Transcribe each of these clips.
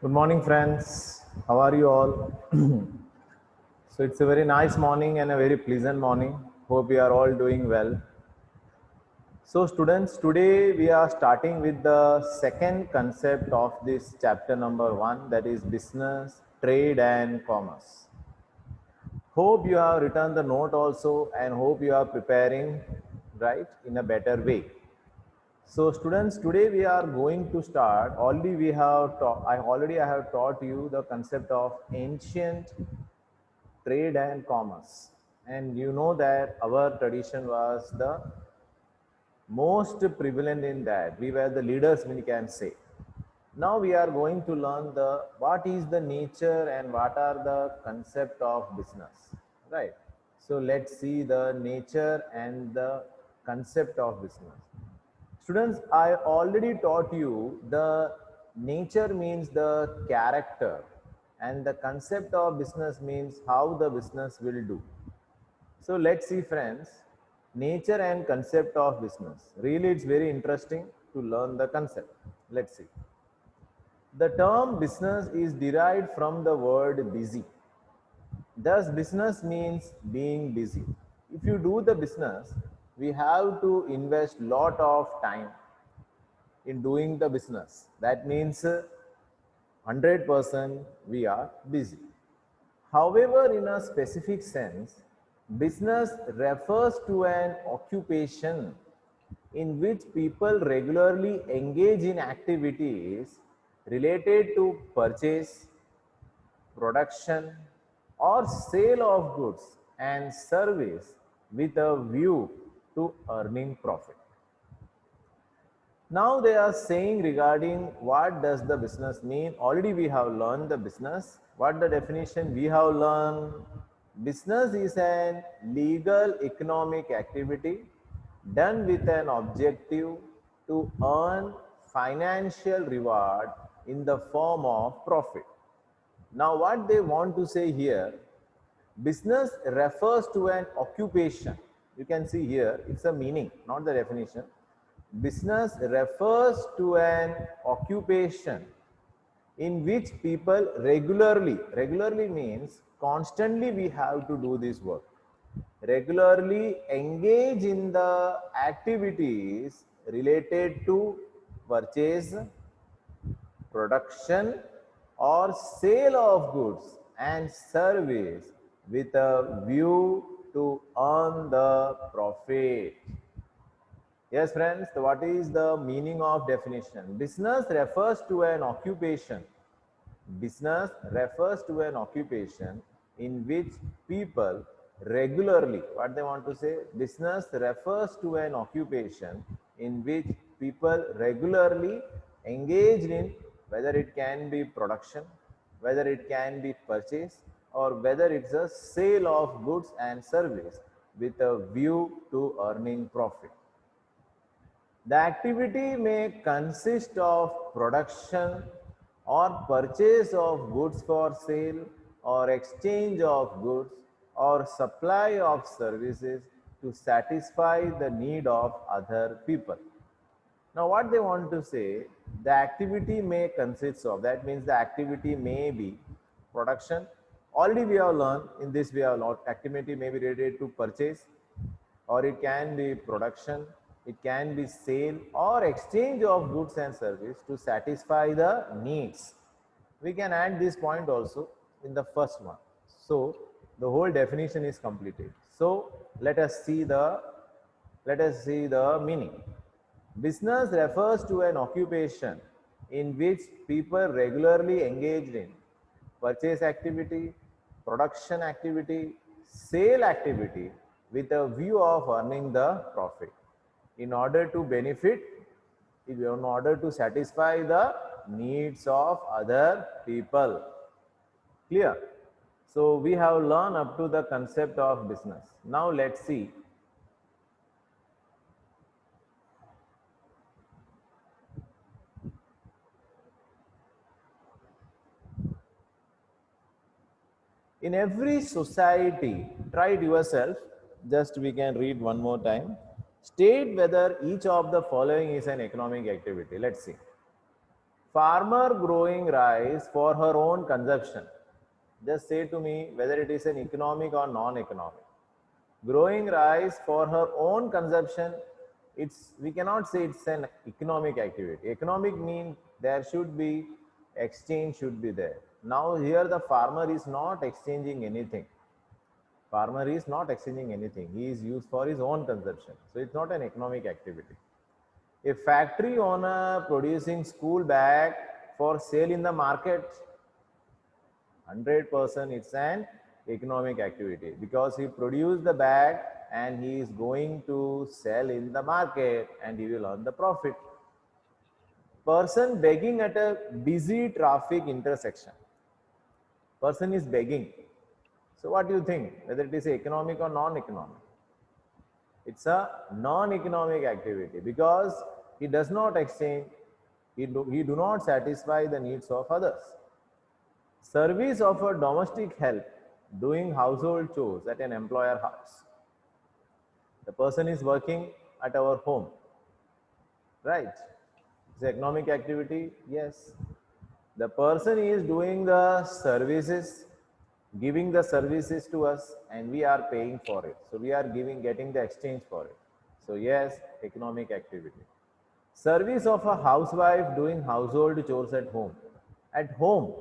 Good morning, friends. How are you all? So, it's a very nice morning and a very pleasant morning. Hope you are all doing well. So, students, today we are starting with the second concept of this chapter number 1, that is business, trade, and commerce. Hope you have written the note also and hope you are preparing right in a better way. So students, today we are going to start. Already we have taught, I have taught you the concept of ancient trade and commerce. And you know that our tradition was the most prevalent in that. We were the leaders, we can say. Now we are going to learn the what is the nature and what are the concept of business. Right. So let's see the nature and the concept of business. Students, I already taught you the nature means the character and the concept of business means how the business will do. So let's see friends, nature and concept of business. Really it's very interesting to learn the concept. Let's see. The term business is derived from the word busy. Thus business means being busy. If you do the business, we have to invest lot of time in doing the business. That means 100% we are busy. However, in a specific sense, business refers to an occupation in which people regularly engage in activities related to purchase, production, or sale of goods and service with a view to earning profit. Now they are saying regarding what does the business mean. Already we have learned the business. What the definition we have learned? Business is an legal economic activity done with an objective to earn financial reward in the form of profit. Now what they want to say here, business refers to an occupation. You can see here, it's a meaning, not the definition. Business refers to an occupation in which people regularly means constantly we have to do this work. Regularly engage in the activities related to purchase, production or sale of goods and service with a view to earn the profit. Yes, friends, so what is the meaning of definition? Business refers to an occupation. Business refers to an occupation in which people regularly, what they want to say? Business refers to an occupation in which people regularly engage in, whether it can be production, whether it can be purchase, or whether it's a sale of goods and service with a view to earning profit. The activity may consist of production or purchase of goods for sale or exchange of goods or supply of services to satisfy the need of other people. Now what they want to say, the activity may consist of, that means the activity may be production. Already we have learned in this we have learned activity may be related to purchase, or it can be production, it can be sale or exchange of goods and service to satisfy the needs. We can add this point also in the first one. So the whole definition is completed. So let us see the meaning. Business refers to an occupation in which people regularly engage in purchase activity, production activity, sale activity with a view of earning the profit in order to benefit, in order to satisfy the needs of other people. Clear? So we have learned up to the concept of business. Now let's see. In every society, try it yourself, just we can read one more time. State whether each of the following is an economic activity. Let's see. Farmer growing rice for her own consumption. Just say to me whether it is an economic or non-economic. Growing rice for her own consumption, we cannot say it's an economic activity. Economic means there should be exchange should be there. Now here the farmer is not exchanging anything. Farmer is not exchanging anything. He is used for his own consumption. So it's not an economic activity. A factory owner producing school bag for sale in the market, 100% it's an economic activity because he produced the bag and he is going to sell in the market and he will earn the profit. Person begging at a busy traffic intersection. Person is begging. So what do you think? Whether it is economic or non-economic? It's a non-economic activity because he does not exchange, he do not satisfy the needs of others. Service of a domestic help doing household chores at an employer house. The person is working at our home, right? It's economic activity, yes. The person is doing the services, giving the services to us, and we are paying for it. So we are getting the exchange for it. So yes, economic activity. Service of a housewife doing household chores at home. At home,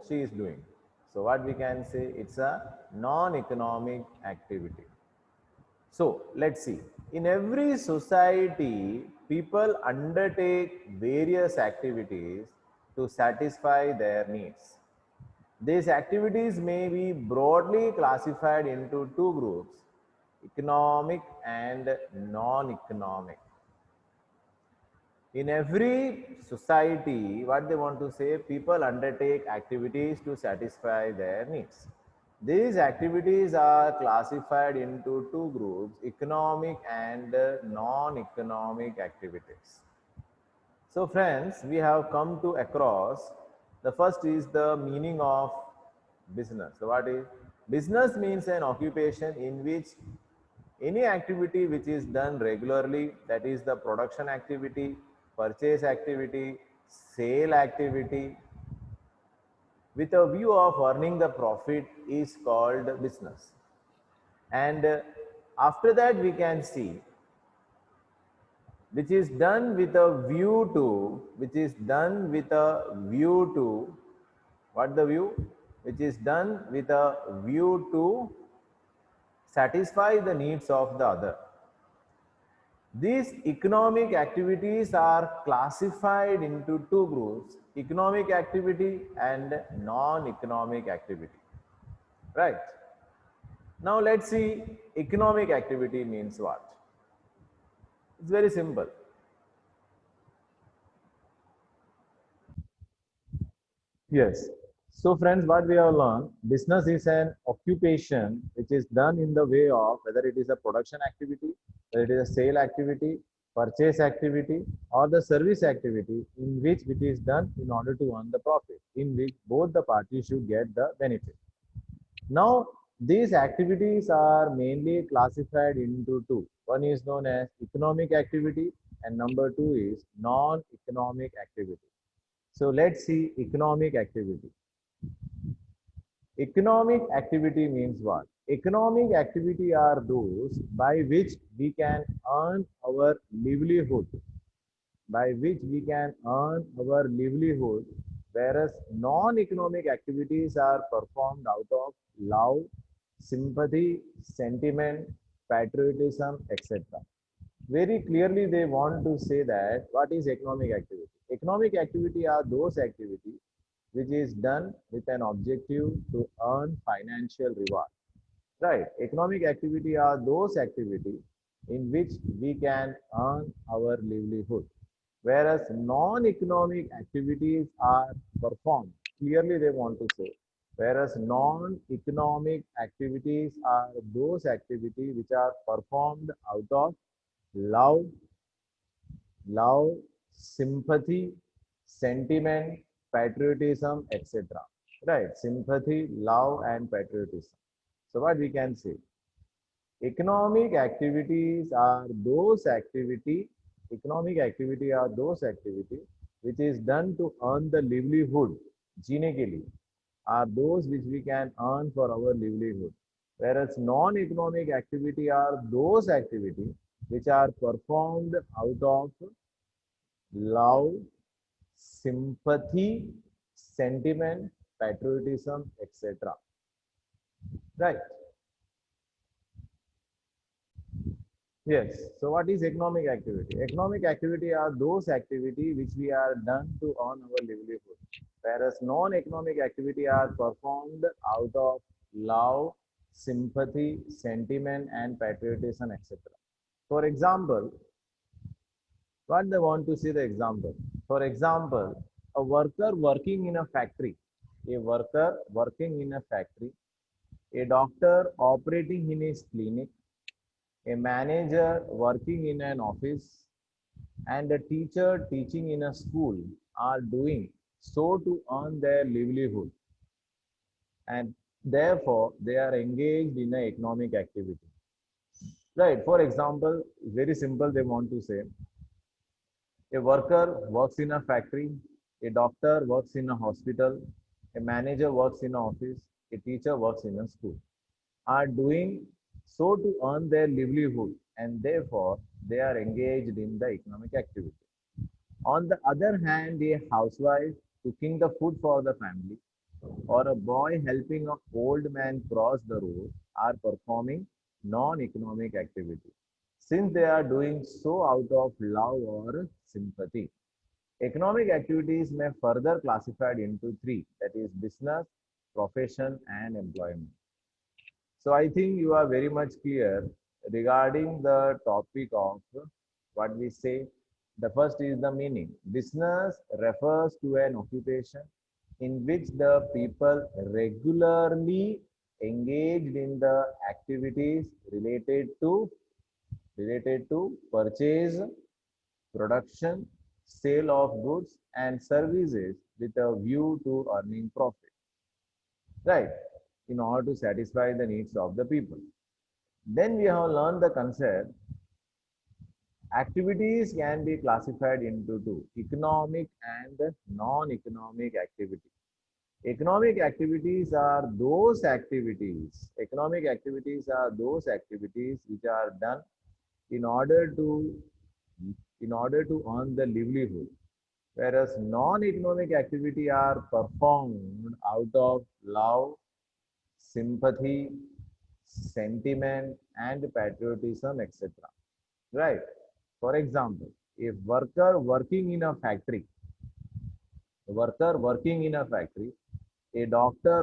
she is doing. So what we can say, it's a non-economic activity. So let's see, in every society people undertake various activities to satisfy their needs. These activities may be broadly classified into two groups, economic and non-economic. In every society, what they want to say, people undertake activities to satisfy their needs. These activities are classified into two groups, economic and non-economic activities. So friends, we have come to across, the first is the meaning of business. So what is? Business means an occupation in which any activity which is done regularly, that is the production activity, purchase activity, sale activity, with a view of earning the profit is called business. And after that we can see, which is done with a view to, what the view? Which is done with a view to satisfy the needs of the other. These economic activities are classified into two groups, economic activity and non-economic activity. Right? Now let's see economic activity means what. It's very simple. Yes. So friends, what we have learned, business is an occupation which is done in the way of whether it is a production activity, whether it is a sale activity, purchase activity, or the service activity in which it is done in order to earn the profit, in which both the parties should get the benefit. Now, these activities are mainly classified into two. One is known as economic activity and number two is non-economic activity. So let's see economic activity. Economic activity means what? Economic activity are those by which we can earn our livelihood. By which we can earn our livelihood, whereas non-economic activities are performed out of love, sympathy, sentiment, patriotism, etc. Very clearly they want to say that what is economic activity? Economic activity are those activities which is done with an objective to earn financial reward. Right. Economic activity are those activities in which we can earn our livelihood. Whereas non-economic activities are performed, clearly they want to say, whereas non-economic activities are those activities which are performed out of love, sympathy, sentiment, patriotism, etc. Right? Sympathy, love, and patriotism. So what we can say? Economic activities are those activity. Economic activity are those activities which is done to earn the livelihood, जीने के लिए, are those which we can earn for our livelihood. Whereas non-economic activity are those activities which are performed out of love, sympathy, sentiment, patriotism, etc. Right? Yes. So what is economic activity? Economic activity are those activity which we are done to earn our livelihood. Whereas non-economic activity are performed out of love, sympathy, sentiment, and patriotism, etc. For example, what they want to see the example. For example, a worker working in a factory, a worker working in a factory, a doctor operating in his clinic, a manager working in an office, and a teacher teaching in a school are doing so to earn their livelihood, and therefore they are engaged in an economic activity. Right. For example, very simple, they want to say a worker works in a factory, a doctor works in a hospital, a manager works in an office, a teacher works in a school, are doing so to earn their livelihood, and therefore they are engaged in the economic activity. On the other hand, a housewife cooking the food for the family or a boy helping an old man cross the road are performing non-economic activity since they are doing so out of love or sympathy. Economic activities may further classified into three, that is business, profession, and employment. So I think you are very much clear regarding the topic of what we say. The first is the meaning. Business refers to an occupation in which the people regularly engaged in the activities related to purchase, production, sale of goods and services with a view to earning profit, right? In order to satisfy the needs of the people. Then we have learned the concept. Activities can be classified into two, economic and non-economic activity. Economic activities are those activities which are done in order to earn the livelihood, whereas non-economic activity are performed out of love, sympathy, sentiment, and patriotism, etc. Right? For example, a worker working in a factory, a doctor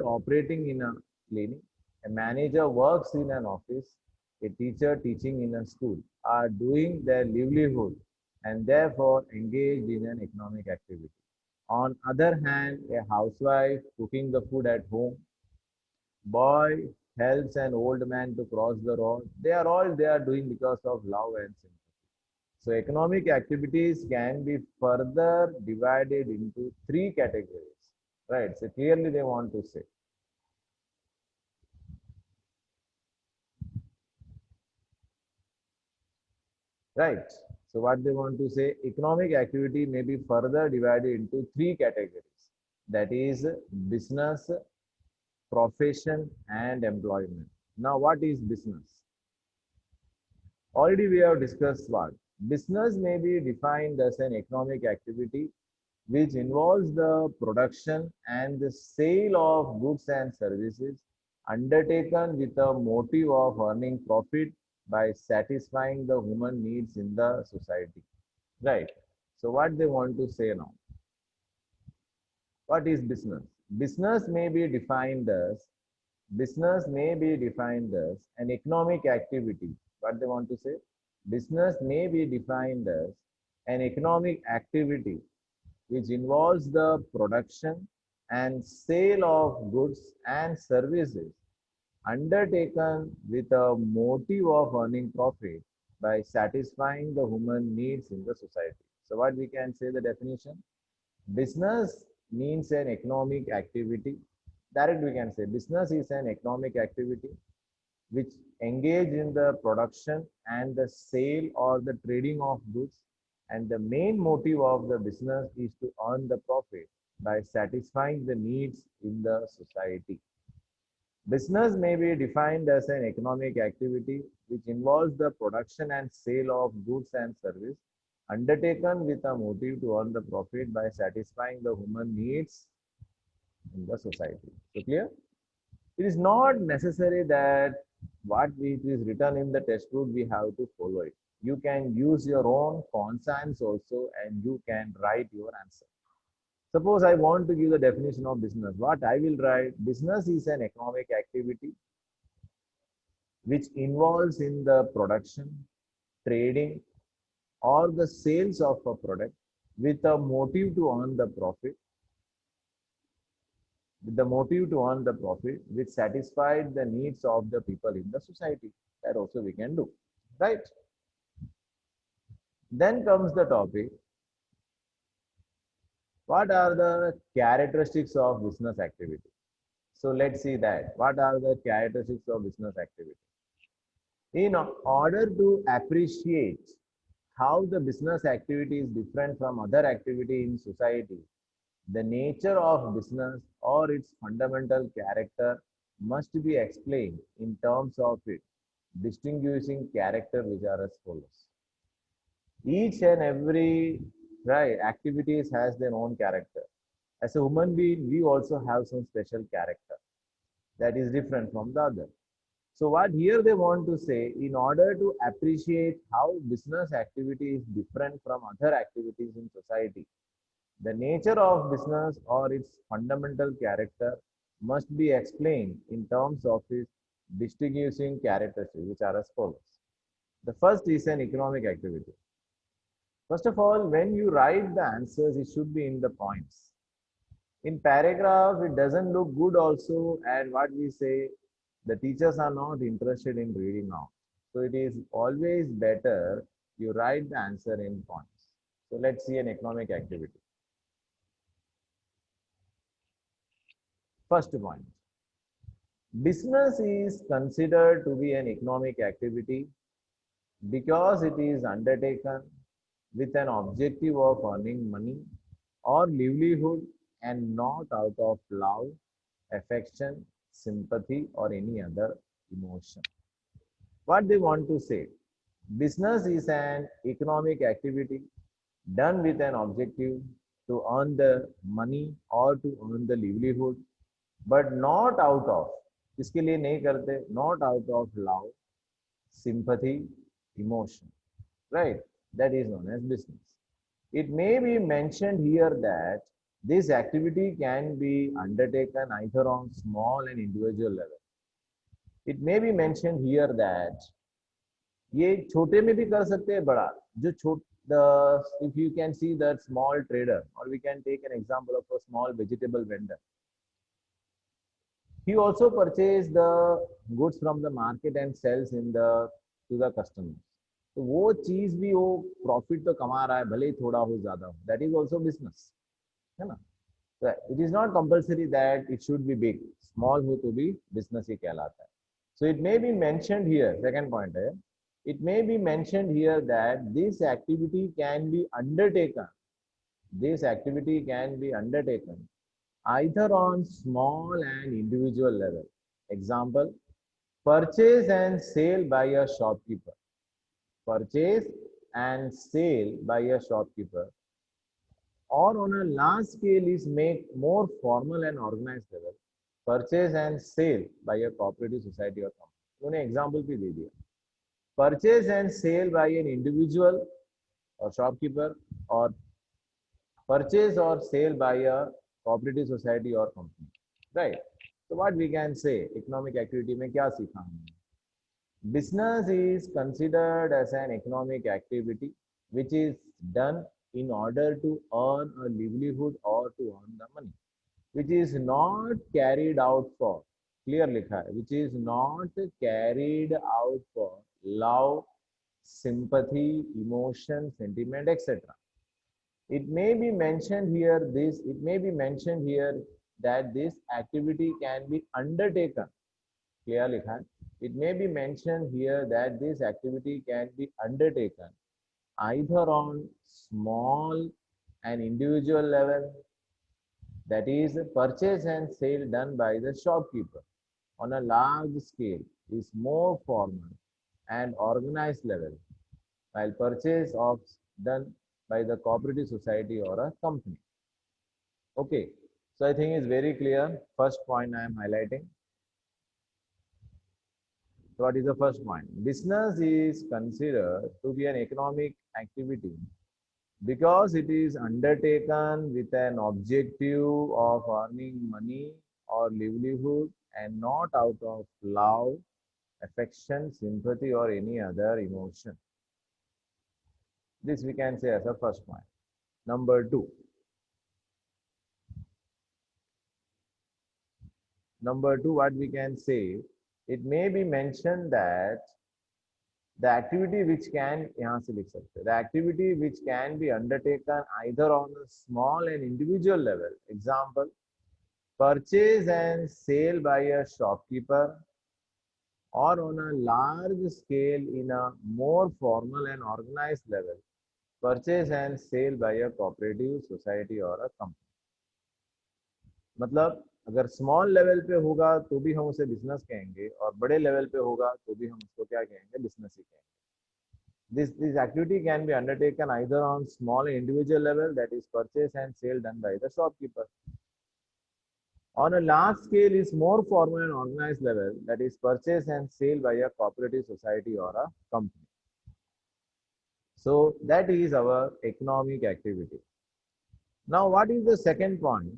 operating in a clinic, a manager works in an office, a teacher teaching in a school are doing their livelihood and therefore engaged in an economic activity. On other hand, a housewife cooking the food at home, boy helps an old man to cross the road. They are doing because of love and sympathy. So economic activities can be further divided into three categories. Right. So clearly they want to say. Right. So what they want to say, economic activity may be further divided into three categories. That is business, profession, and employment. Now, what is business? Already we have discussed what? Business may be defined as an economic activity which involves the production and the sale of goods and services undertaken with a motive of earning profit by satisfying the human needs in the society. Right. So what they want to say now? What is business? Business may be defined as an economic activity. What they want to say? Business may be defined as an economic activity which involves the production and sale of goods and services undertaken with a motive of earning profit by satisfying the human needs in the society. So what we can say the definition? Business means an economic activity. Direct we can say business is an economic activity which engage in the production and the sale or the trading of goods and the main motive of the business is to earn the profit by satisfying the needs in the society. Business may be defined as an economic activity which involves the production and sale of goods and service undertaken with a motive to earn the profit by satisfying the human needs in the society. So clear? It is not necessary that what it is written in the textbook we have to follow it. You can use your own conscience also and you can write your answer. Suppose I want to give the definition of business. What I will write, business is an economic activity which involves in the production, trading, or the sales of a product with a motive to earn the profit, which satisfied the needs of the people in the society. That also we can do, right? Then comes the topic, what are the characteristics of business activity? So let's see that. What are the characteristics of business activity? In order to appreciate how the business activity is different from other activity in society, the nature of business or its fundamental character must be explained in terms of its distinguishing character, which are as follows. Each and every activities has their own character. As a human being, we also have some special character that is different from the other. So what here they want to say, in order to appreciate how business activity is different from other activities in society, the nature of business or its fundamental character must be explained in terms of its distinguishing characteristics, which are as follows. The first is an economic activity. First of all, when you write the answers, it should be in the points. In paragraph, it doesn't look good also, and what we say, the teachers are not interested in reading out. So it is always better you write the answer in points. So let's see an economic activity. First point, business is considered to be an economic activity because it is undertaken with an objective of earning money or livelihood and not out of love, affection, sympathy, or any other emotion. What they want to say, business is an economic activity done with an objective to earn the money or to earn the livelihood, but not out of, इसके लिए नहीं करते, not out of love, sympathy, emotion, right? That is known as business. It may be mentioned here that this activity can be undertaken either on small and individual level. It may be mentioned here that ये छोटे में भी कर सकते हैं बड़ा जो if you can see that small trader, or we can take an example of a small vegetable vendor, he also purchases the goods from the market and sells to the customers. तो वो चीज भी वो profit तो कमा रहा है, भले ही थोड़ा हो ज्यादा हो, दैट इज ऑल्सो बिजनेस, है ना? It is not compulsory that it should be big, small हो तो भी बिजनेस ही कहलाता है. So it may be mentioned here, second point है, it may be mentioned here that this activity can be undertaken either on small and individual level. Example, purchase and sale by a shopkeeper. Purchase and sale by a shopkeeper, or on a large scale is make more formal and organized level, purchase and sale by a cooperative society or company. उन्हें example भी दे दिया. Purchase and sale by an individual or shopkeeper, or purchase or sale by a cooperative society or company, right? So what we can say, economic activity में क्या सीखा हमने? Business is considered as an economic activity which is done in order to earn a livelihood or to earn the money, which is not carried out for, clear लिखा है, which is not carried out for love, sympathy, emotion, sentiment, etc. It may be mentioned here that this activity can be undertaken, clear लिखा है. It may be mentioned here that this activity can be undertaken either on small and individual level, that is purchase and sale done by the shopkeeper on a large scale is more formal and organized level, while purchase of done by the cooperative society or a company. Okay, so I think it's very clear. First point I am highlighting. So what is the first point? Business is considered to be an economic activity because it is undertaken with an objective of earning money or livelihood and not out of love, affection, sympathy, or any other emotion. This we can say as a first point. Number two. Number two, what we can say, it may be mentioned that the activity which can, यहाँ से लिख सकते हैं, the activity which can be undertaken either on a small and individual level, example, purchase and sale by a shopkeeper, or on a large scale in a more formal and organized level, purchase and sale by a cooperative society or a company. मतलब अगर small level पे होगा तो भी हम उसे business कहेंगे और बड़े लेवल पे होगा तो भी हम उसको क्या कहेंगे, बिजनेस ही कहेंगे. This activity can be undertaken either on small individual level, that is purchase and sale done by the shopkeeper. On a large scale is more formal and organized level, that is purchase and sale by a cooperative society or a company. So that is our economic activity. Now what is the second point?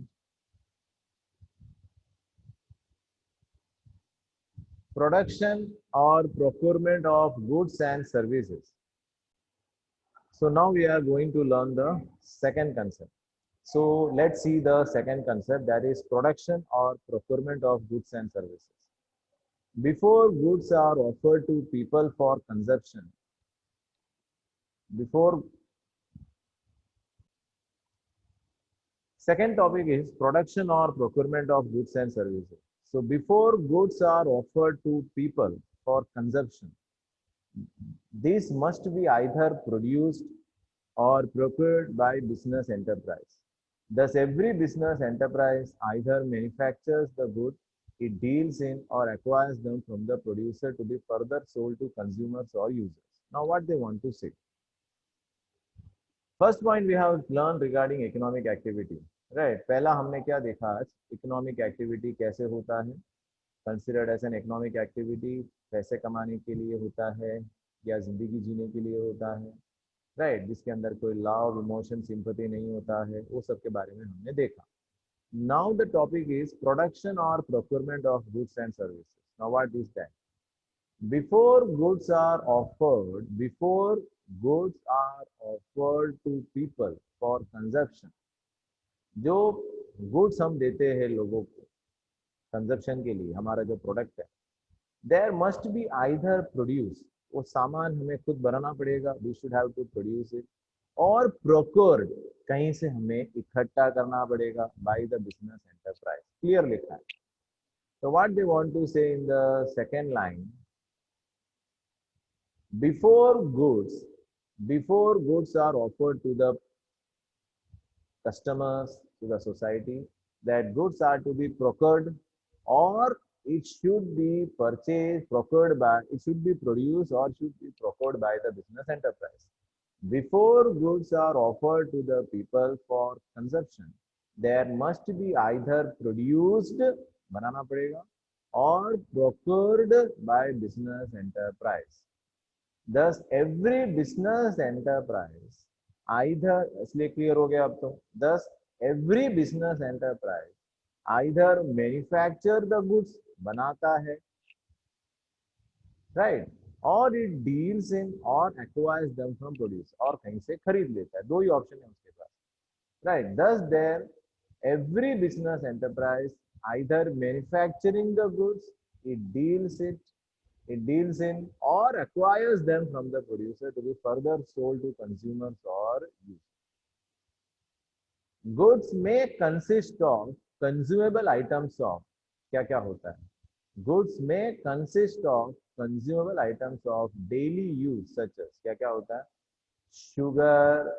Production or procurement of goods and services. So now we are going to learn the second concept. So let's see the second concept, that is production or procurement of goods and services. Before goods are offered to people for consumption, second topic is production or procurement of goods and services. So before goods are offered to people for consumption, these must be either produced or procured by business enterprise. Thus, every business enterprise either manufactures the good it deals in or acquires them from the producer to be further sold to consumers or users. Now, what they want to say. First point we have learned regarding economic activity. Right? पहला हमने क्या देखा आज? Economic activity कैसे होता है? Considered as an economic activity, पैसे कमाने के लिए होता है या जिंदगी जीने के लिए होता है, राइट, जिसके अंदर कोई लव, इमोशन, सिंपैथी नहीं होता है, वो सब के बारे में हमने देखा. Now the topic is production और procurement of goods and services. Now what is that? Before goods are offered to people for consumption, जो गुड्स हम देते हैं लोगों को कंजप्शन के लिए, हमारा जो प्रोडक्ट है, there must be either produce, वो सामान हमें खुद बनाना पड़ेगा, we should have to produce it, और प्रोक्योर्ड, कहीं से हमें इकट्ठा करना पड़ेगा by the business enterprise. Clear लिखा है. तो what they want to say in the second line, before goods are offered to the customers, to the society, that goods are to be procured or it should be produced or should be procured by the business enterprise. Before goods are offered to the people for consumption, there must be either produced, बनाना पड़ेगा, or procured by business enterprise. Thus, every business enterprise either, इसलिए clear हो गया अब तो, thus every business enterprise either manufacture the goods, बनाता है, right, or it deals in or acquires them from producer, और कहीं से खरीद लेता है. दो ही ऑप्शन है उसके पास, right. Thus there every business enterprise either manufacturing the goods, it deals in or acquires them from the producer to be further sold to consumers or users. Goods may consist of consumable items of, क्या क्या होता है? Goods may consist of consumable items of daily use such as, क्या क्या होता है? sugar,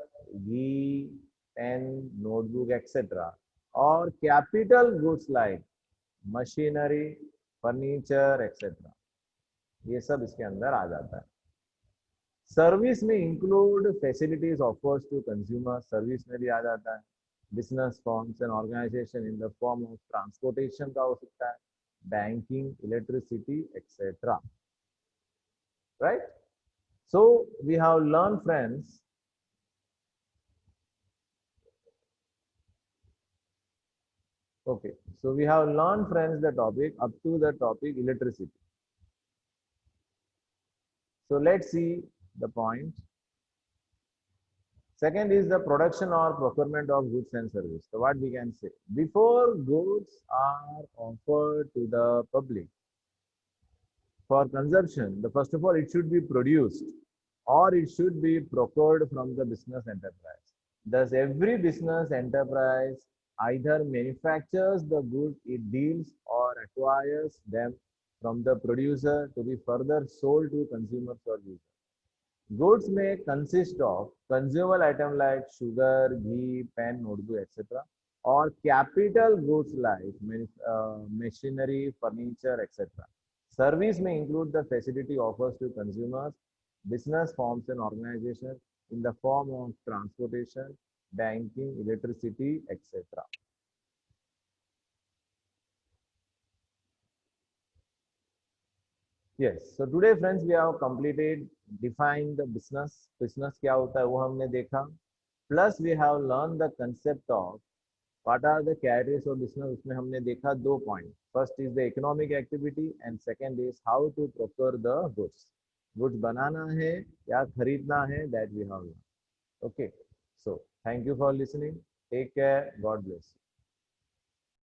ghee, pen, notebook, etc. Or capital goods like machinery, furniture, etc. ये सब इसके अंदर आ जाता है. सर्विस में include facilities offers to consumer, service में भी आ जाता है. Business forms and organisation in the form of transportation का हो सकता है, banking, electricity etcetera. Right. So we have learn friends. Okay, so we have learned friends the topic up to the topic electricity. So let's see the point. Second is the production or procurement of goods and service. So what we can say, before goods are offered to the public for consumption, the first of all it should be produced or it should be procured from the business enterprise. Thus every business enterprise either manufactures the goods it deals or acquires them from the producer to be further sold to consumers or users. Goods may consist of consumable items like sugar, ghee, pen, notebook, etc., or capital goods like machinery, furniture, etc. Service may include the facility offers to consumers, business forms and organizations in the form of transportation, banking, electricity, etc. Yes. So today, friends, we have completed defined the business. Business क्या होता है वो हमने देखा. Plus we have learned the concept of what are the categories of business. उसमें हमने देखा दो point. First is the economic activity and second is how to procure the goods. Goods बनाना है या खरीदना है, that we have learned. Okay. So thank you for listening. Take care. God bless.